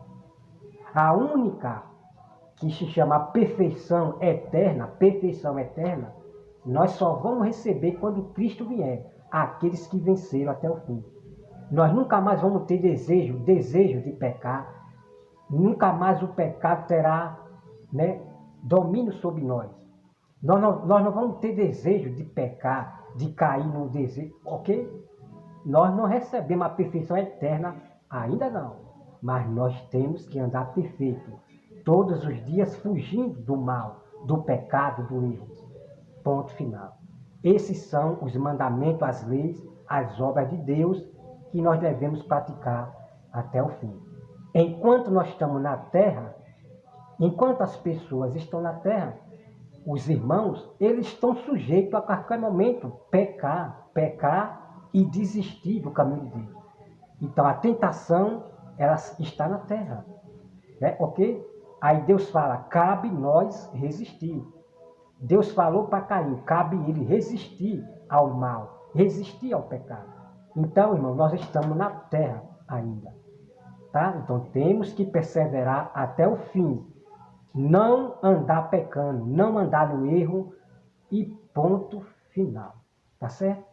A única que se chama perfeição eterna, nós só vamos receber quando Cristo vier, aqueles que venceram até o fim. Nós nunca mais vamos ter desejo de pecar, nunca mais o pecado terá, né, domínio sobre nós. Nós não vamos ter desejo de pecar, de cair no desejo, ok? Nós não recebemos a perfeição eterna, ainda não, mas nós temos que andar perfeito, todos os dias fugindo do mal, do pecado, do erro. Ponto final. Esses são os mandamentos, as leis, as obras de Deus que nós devemos praticar até o fim. Enquanto nós estamos na terra, enquanto as pessoas estão na terra, os irmãos, eles estão sujeitos a qualquer momento pecar e desistir do caminho de Deus. Então a tentação, ela está na terra, né? Ok? Aí Deus fala, cabe nós resistir. Deus falou para Caim, cabe ele resistir ao mal, resistir ao pecado. Então, irmão, nós estamos na terra ainda, tá? Então temos que perseverar até o fim. Não andar pecando, não andar no erro e ponto final, tá certo?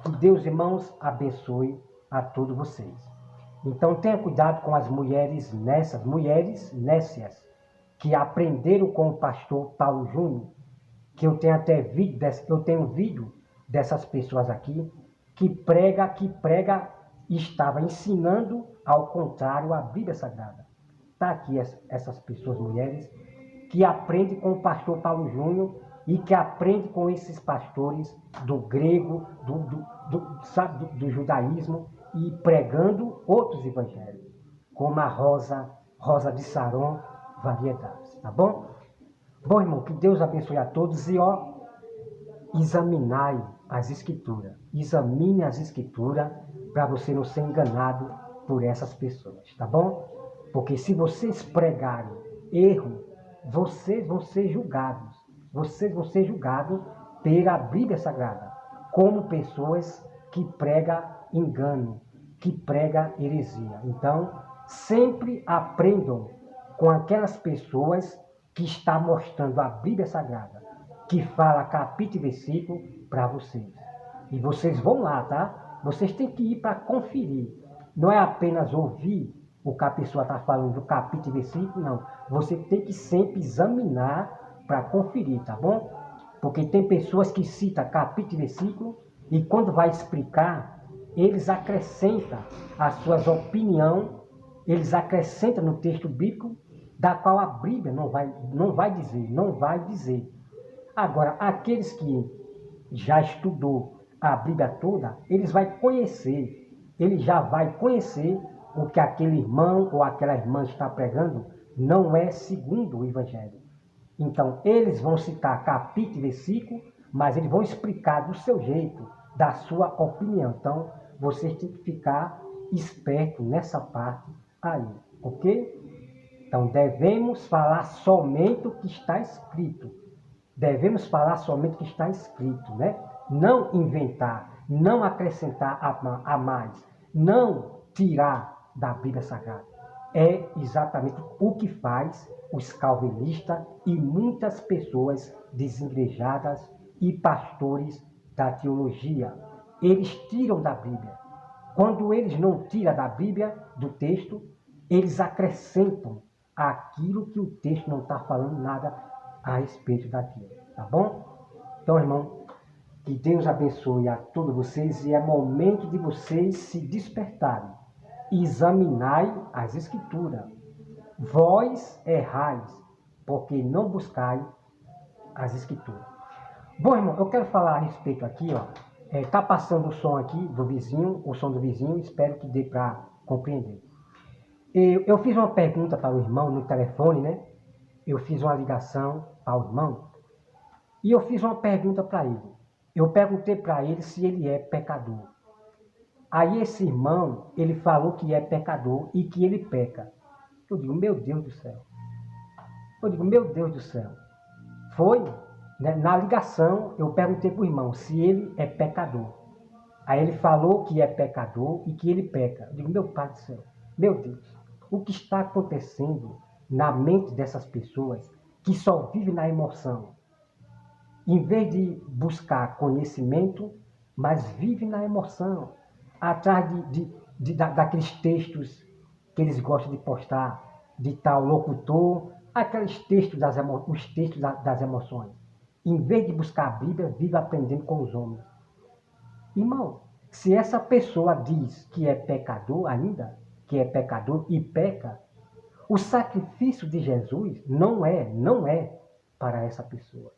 Que Deus, irmãos, abençoe a todos vocês. Então tenha cuidado com as mulheres nécias, que aprenderam com o pastor Paulo Júnior, que eu tenho até vídeo dessas pessoas aqui, que prega e estava ensinando ao contrário a Bíblia Sagrada. Está aqui essas pessoas, mulheres, que aprendem com o pastor Paulo Júnior e que aprendem com esses pastores do grego, do judaísmo, e pregando outros evangelhos, como a Rosa de Saron, variedades, tá bom? Bom, irmão, que Deus abençoe a todos e, examinai as Escrituras. Examine as Escrituras para você não ser enganado por essas pessoas, tá bom? Porque se vocês pregarem erro, vocês vão ser julgados. Vocês vão ser julgados pela Bíblia Sagrada, como pessoas que pregam engano, que pregam heresia. Então, sempre aprendam com aquelas pessoas que estão mostrando a Bíblia Sagrada, que fala capítulo e versículo para vocês. E vocês vão lá, tá? Vocês têm que ir para conferir. Não é apenas ouvir o que a pessoa está falando do capítulo e versículo, não. Você tem que sempre examinar para conferir, tá bom? Porque tem pessoas que citam capítulo e versículo e quando vai explicar, eles acrescentam as suas opiniões, eles acrescentam no texto bíblico, da qual a Bíblia não vai dizer. Agora, aqueles que já estudou a Bíblia toda, ele já vai conhecer o que aquele irmão ou aquela irmã está pregando não é segundo o Evangelho. Então, eles vão citar capítulo e versículo, mas eles vão explicar do seu jeito, da sua opinião. Então, vocês têm que ficar esperto nessa parte aí, ok? Então, devemos falar somente o que está escrito. Devemos falar somente o que está escrito, né? Não inventar, não acrescentar a mais, não tirar da Bíblia Sagrada. É exatamente o que faz os calvinistas e muitas pessoas desigrejadas e pastores da teologia. Eles tiram da Bíblia. Quando eles não tiram da Bíblia, do texto, eles acrescentam aquilo que o texto não está falando nada a respeito daquilo. Tá bom? Então, irmão, que Deus abençoe a todos vocês e é momento de vocês se despertarem. Examinai as Escrituras. Vós errais, porque não buscai as Escrituras. Bom, irmão, eu quero falar a respeito aqui, ó. Tá passando o som aqui do vizinho, o som do vizinho, espero que dê para compreender. Eu fiz uma pergunta para o irmão no telefone, né? Eu fiz uma ligação para o irmão e eu fiz uma pergunta para ele. Eu perguntei para ele se ele é pecador. Aí esse irmão, ele falou que é pecador e que ele peca. Eu digo, meu Deus do céu. Foi, né? Na ligação, eu perguntei para o irmão se ele é pecador. Aí ele falou que é pecador e que ele peca. Eu digo, meu Pai do céu, meu Deus, o que está acontecendo na mente dessas pessoas que só vivem na emoção? Em vez de buscar conhecimento, mas vivem na emoção, atrás daqueles textos que eles gostam de postar, de tal locutor, aqueles textos os textos das emoções. Em vez de buscar a Bíblia, vive aprendendo com os homens. Irmão, se essa pessoa diz que é pecador ainda, que é pecador e peca, o sacrifício de Jesus não é para essa pessoa.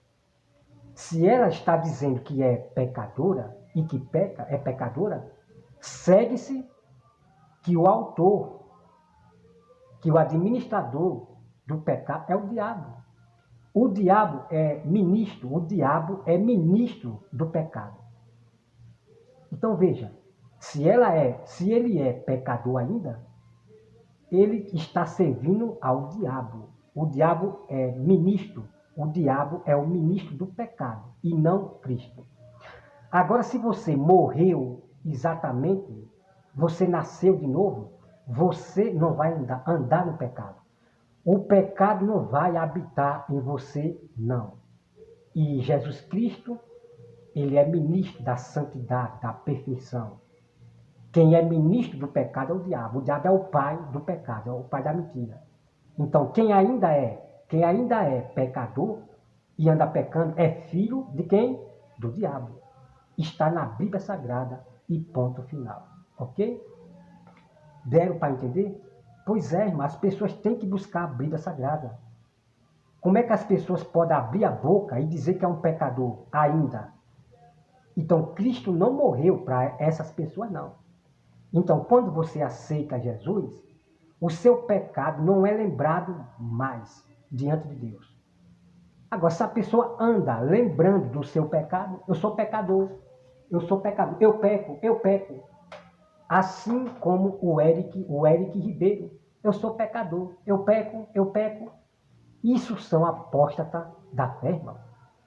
Se ela está dizendo que é pecadora e que peca, é pecadora, segue-se que o autor, que o administrador do pecado é o diabo. O diabo é ministro do pecado. Então veja, se ele é pecador ainda, ele está servindo ao diabo. O diabo é ministro. O diabo é o ministro do pecado e não Cristo. Agora, se você morreu exatamente, você nasceu de novo, você não vai andar no pecado. O pecado não vai habitar em você, não. E Jesus Cristo, ele é ministro da santidade, da perfeição. Quem é ministro do pecado é o diabo. O diabo é o pai do pecado, é o pai da mentira. Então, quem ainda é pecador e anda pecando é filho de quem? Do diabo. Está na Bíblia Sagrada e ponto final. Ok? Deram para entender? Pois é, irmão, as pessoas têm que buscar a Bíblia Sagrada. Como é que as pessoas podem abrir a boca e dizer que é um pecador ainda? Então, Cristo não morreu para essas pessoas, não. Então, quando você aceita Jesus, o seu pecado não é lembrado mais diante de Deus. Agora, se a pessoa anda lembrando do seu pecado, eu sou pecador, eu peco. Assim como o Eric Ribeiro, eu sou pecador, eu peco. Isso são apóstatas da fé, irmão.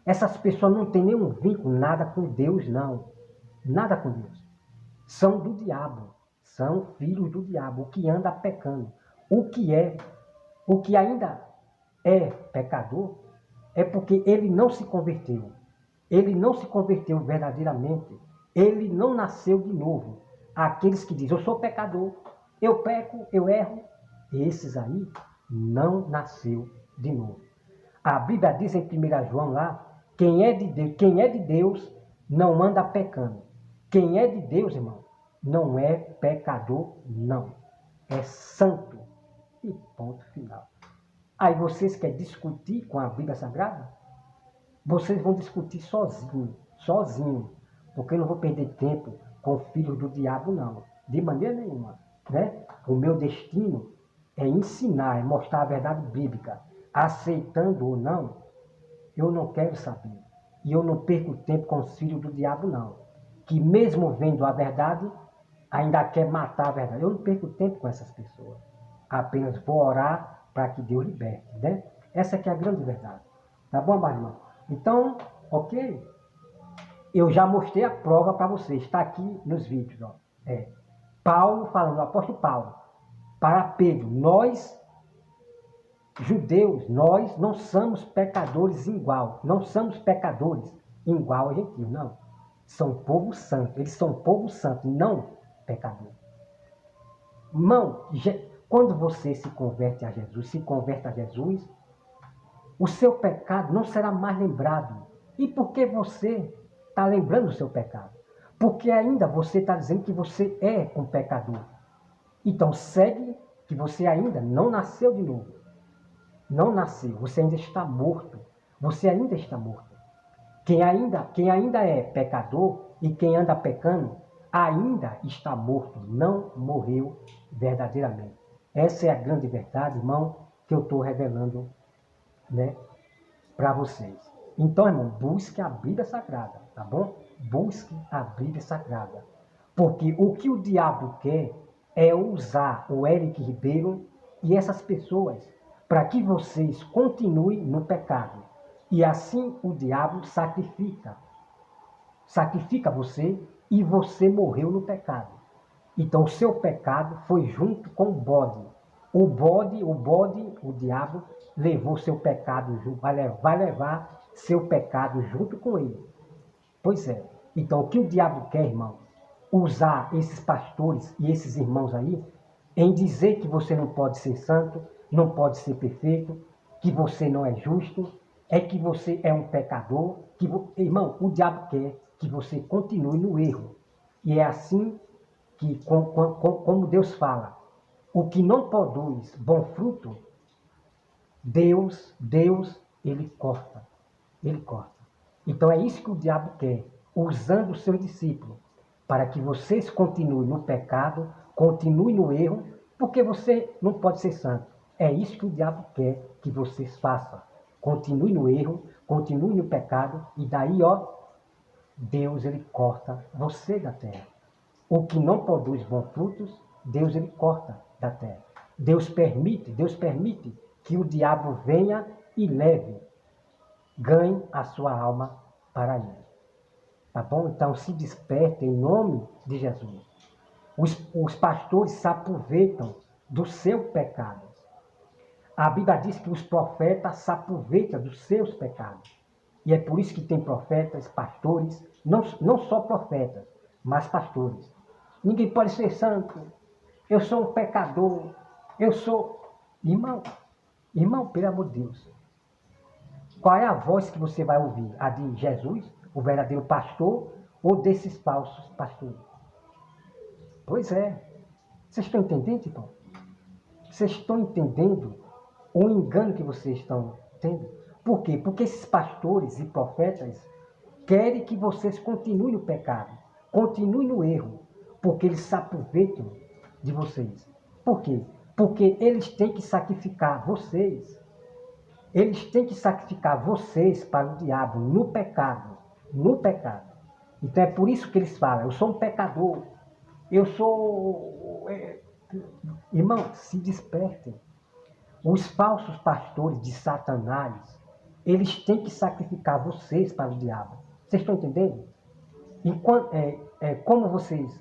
Essas pessoas não têm nenhum vínculo, nada com Deus, não. Nada com Deus. São do diabo, são filhos do diabo, o que anda pecando. O que ainda é pecador, é porque ele não se converteu. Ele não se converteu verdadeiramente. Ele não nasceu de novo. Aqueles que dizem, eu sou pecador, eu peco, eu erro, esses aí não nasceu de novo. A Bíblia diz em 1 João lá, quem é de Deus não anda pecando. Quem é de Deus, irmão, não é pecador, não. É santo. E ponto final. Aí vocês querem discutir com a Bíblia Sagrada? Vocês vão discutir sozinho. Porque eu não vou perder tempo com filhos do diabo, não. De maneira nenhuma. Né? O meu destino é ensinar, é mostrar a verdade bíblica. Aceitando ou não, eu não quero saber. E eu não perco tempo com os filhos do diabo, não. Que mesmo vendo a verdade, ainda quer matar a verdade. Eu não perco tempo com essas pessoas. Apenas vou orar para que Deus liberte, né? Essa que é a grande verdade. Tá bom, meu irmão? Então, ok? Eu já mostrei a prova para vocês. Está aqui nos vídeos, ó. Paulo falando, o apóstolo Paulo, para Pedro, nós, judeus, nós não somos pecadores igual, não somos pecadores igual a gentios, não. São povo santo, eles são povo santo, não pecador. Irmão, quando você se converte a Jesus, o seu pecado não será mais lembrado. E por que você está lembrando o seu pecado? Porque ainda você está dizendo que você é um pecador. Então segue que você ainda não nasceu de novo. Não nasceu, você ainda está morto. Você ainda está morto. Quem ainda é pecador e quem anda pecando, ainda está morto, não morreu verdadeiramente. Essa é a grande verdade, irmão, que eu estou revelando, né, para vocês. Então, irmão, busque a Bíblia Sagrada, tá bom? Busque a Bíblia Sagrada. Porque o que o diabo quer é usar o Eric Ribeiro e essas pessoas para que vocês continuem no pecado. E assim o diabo sacrifica você e você morreu no pecado. Então o seu pecado foi junto com o bode. O diabo levou seu pecado, vai levar seu pecado junto com ele. Pois é. Então o que o diabo quer, irmão? Usar esses pastores e esses irmãos aí em dizer que você não pode ser santo, não pode ser perfeito, que você não é justo, é que você é um pecador. Irmão, o diabo quer que você continue no erro. E é assim que, como Deus fala, o que não produz bom fruto, Deus, ele corta. Ele corta. Então é isso que o diabo quer, usando os seus discípulos, para que vocês continuem no pecado, continuem no erro, porque você não pode ser santo. É isso que o diabo quer que vocês façam. Continue no erro, continue no pecado, e daí, Deus, ele corta você da terra. O que não produz bons frutos, Deus, ele corta da terra. Deus permite que o diabo venha e ganhe a sua alma para ele. Tá bom? Então se desperte em nome de Jesus. Os pastores se aproveitam do seu pecado. A Bíblia diz que os profetas se aproveitam dos seus pecados. E é por isso que tem profetas, pastores, não só profetas, mas pastores. Ninguém pode ser santo. Eu sou um pecador. Eu sou... Irmão, pelo amor de Deus. Qual é a voz que você vai ouvir? A de Jesus, o verdadeiro pastor, ou desses falsos pastores? Pois é. Vocês estão entendendo, então? Vocês estão entendendo o engano que vocês estão tendo? Por quê? Porque esses pastores e profetas querem que vocês continuem no pecado, continuem no erro, porque eles se aproveitam de vocês. Por quê? Porque eles têm que sacrificar vocês. Eles têm que sacrificar vocês para o diabo no pecado. No pecado. Então é por isso que eles falam, eu sou um pecador. Eu sou... Irmão, se despertem. Os falsos pastores de Satanás, eles têm que sacrificar vocês para o diabo. Vocês estão entendendo? Como vocês...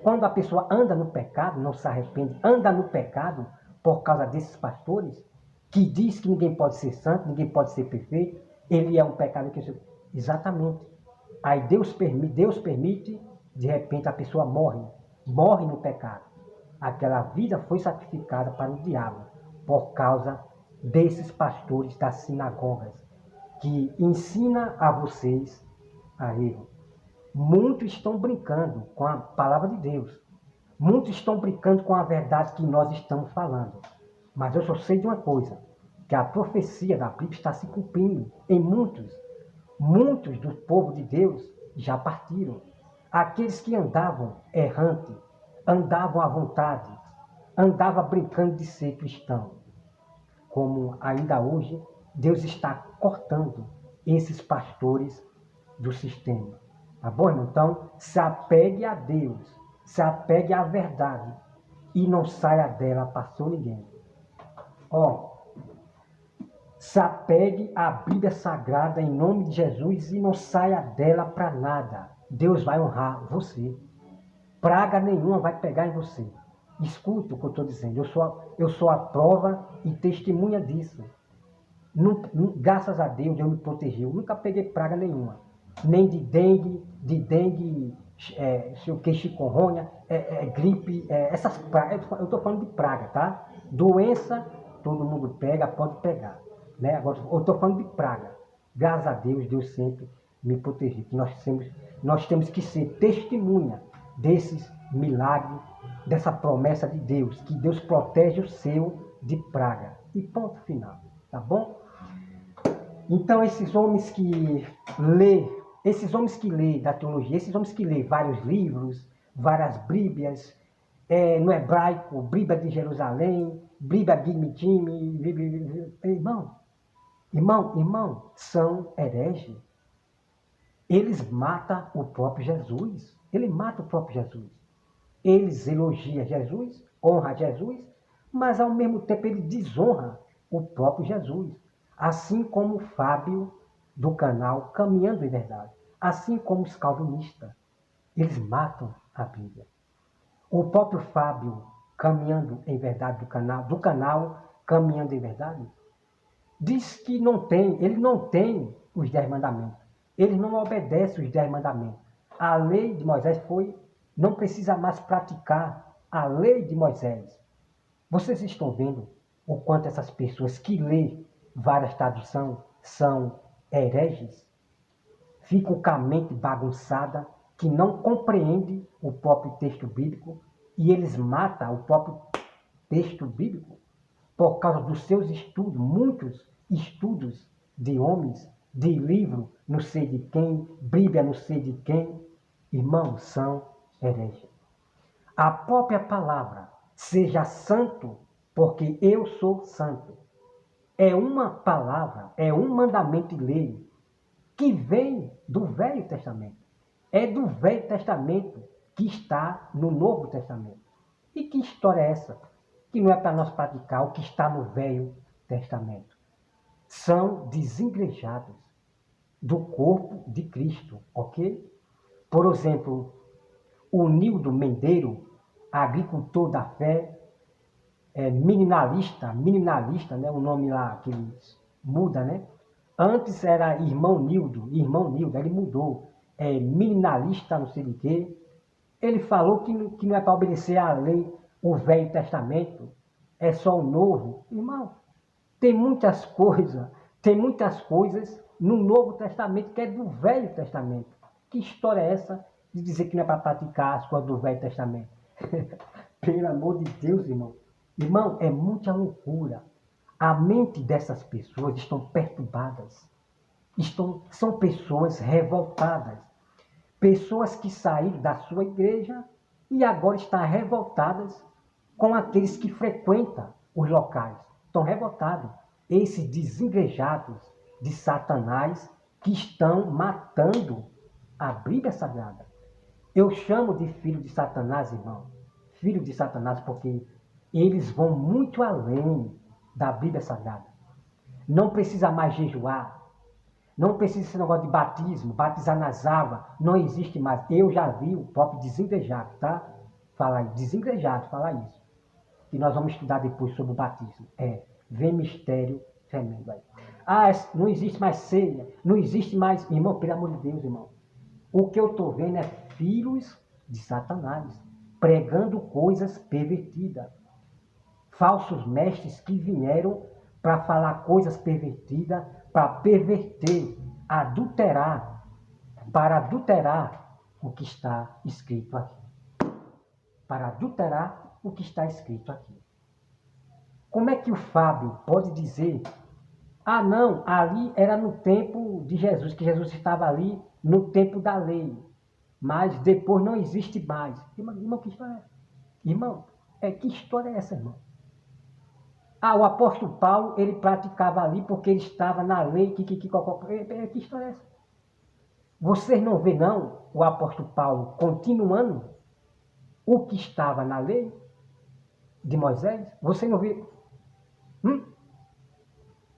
quando a pessoa anda no pecado, não se arrepende, anda no pecado por causa desses pastores, que diz que ninguém pode ser santo, ninguém pode ser perfeito, ele é um pecado que... Exatamente. Aí Deus permite, de repente a pessoa morre no pecado. Aquela vida foi sacrificada para o diabo, por causa desses pastores das sinagogas, que ensina a vocês a erro. Muitos estão brincando com a palavra de Deus. Muitos estão brincando com a verdade que nós estamos falando. Mas eu só sei de uma coisa, que a profecia da Bíblia está se cumprindo em muitos. Muitos do povo de Deus já partiram. Aqueles que andavam errante, andavam à vontade, andavam brincando de ser cristão. Como ainda hoje, Deus está cortando esses pastores do sistema. Tá bom, irmão? Então, se apegue a Deus, se apegue à verdade e não saia dela para ninguém. Se apegue à Bíblia Sagrada em nome de Jesus e não saia dela para nada. Deus vai honrar você. praga nenhuma vai pegar em você. Escute o que eu estou dizendo. Eu sou a prova e testemunha disso. Graças a Deus me protegeu. Nunca peguei praga nenhuma. Nem de dengue, sei o que, chikungunya, gripe, essas pragas. Eu estou falando de praga, tá? Doença, todo mundo pega, pode pegar. Né? Agora, eu estou falando de praga. Graças a Deus, Deus sempre me protegeu. Que nós temos que ser testemunha desses milagres, dessa promessa de Deus, que Deus protege o seu de praga. E ponto final, tá bom? Então, esses homens que lê da teologia, esses homens que lê vários livros, várias bíblias, no hebraico, Bíblia de Jerusalém, Bíblia Bimidime, irmão, são hereges. Eles matam o próprio Jesus. Ele mata o próprio Jesus. Eles elogiam Jesus, honram Jesus, mas ao mesmo tempo ele desonra o próprio Jesus. Assim como o Fábio do canal Caminhando em Verdade. Assim como os calvinistas. Eles matam a Bíblia. O próprio Fábio Caminhando em Verdade do canal Caminhando em Verdade diz que ele não tem os 10 mandamentos. Ele não obedece os 10 mandamentos. A lei de Moisés não precisa mais praticar a lei de Moisés. Vocês estão vendo o quanto essas pessoas que lêem várias traduções são hereges? Ficam com a mente bagunçada, que não compreende o próprio texto bíblico, e eles matam o próprio texto bíblico por causa dos seus estudos, muitos estudos de homens, de livro, não sei de quem, Bíblia, não sei de quem. Irmãos, são hereges. A própria palavra, seja santo, porque eu sou santo, é uma palavra, é um mandamento de lei que vem do Velho Testamento. É do Velho Testamento que está no Novo Testamento. E que história é essa? Que não é para nós praticar o que está no Velho Testamento. São desigrejados do corpo de Cristo, ok? Por exemplo, o Nildo Mendeiro, agricultor da fé, minimalista, né? O nome lá que muda, né? Antes era irmão Nildo, ele mudou. Minimalista, não sei de quê. Ele falou que não é para obedecer à lei, o Velho Testamento, é só o Novo. Irmão, tem muitas coisas no Novo Testamento que é do Velho Testamento. Que história é essa de dizer que não é para praticar as coisas do Velho Testamento? Pelo amor de Deus, irmão. Irmão, é muita loucura. A mente dessas pessoas estão perturbadas. São pessoas revoltadas. Pessoas que saíram da sua igreja e agora estão revoltadas com aqueles que frequentam os locais. Estão revoltados. Esses desigrejados de Satanás que estão matando a Bíblia Sagrada. Eu chamo de filho de Satanás, irmão. Filho de Satanás porque eles vão muito além da Bíblia Sagrada. Não precisa mais jejuar. Não precisa esse negócio de batismo, batizar nas águas. Não existe mais. Eu já vi o próprio desengrejado, tá? Falar desengrejado, falar isso. Que nós vamos estudar depois sobre o batismo. Vem mistério tremendo aí. Não existe mais ceia. Não existe mais... Irmão, pelo amor de Deus, irmão. O que eu estou vendo é filhos de Satanás pregando coisas pervertidas. Falsos mestres que vieram para falar coisas pervertidas, para perverter, para adulterar o que está escrito aqui. Para adulterar o que está escrito aqui. Como é que o Fábio pode dizer, não, ali era no tempo de Jesus, que Jesus estava ali no tempo da lei, mas depois não existe mais. Irmão, que história é essa? Irmão, que história é essa, irmão? O apóstolo Paulo, ele praticava ali porque ele estava na lei, que história é essa? Vocês não vê, não, o apóstolo Paulo continuando o que estava na lei de Moisés? Você não vê?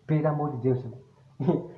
Pelo amor de Deus, irmão.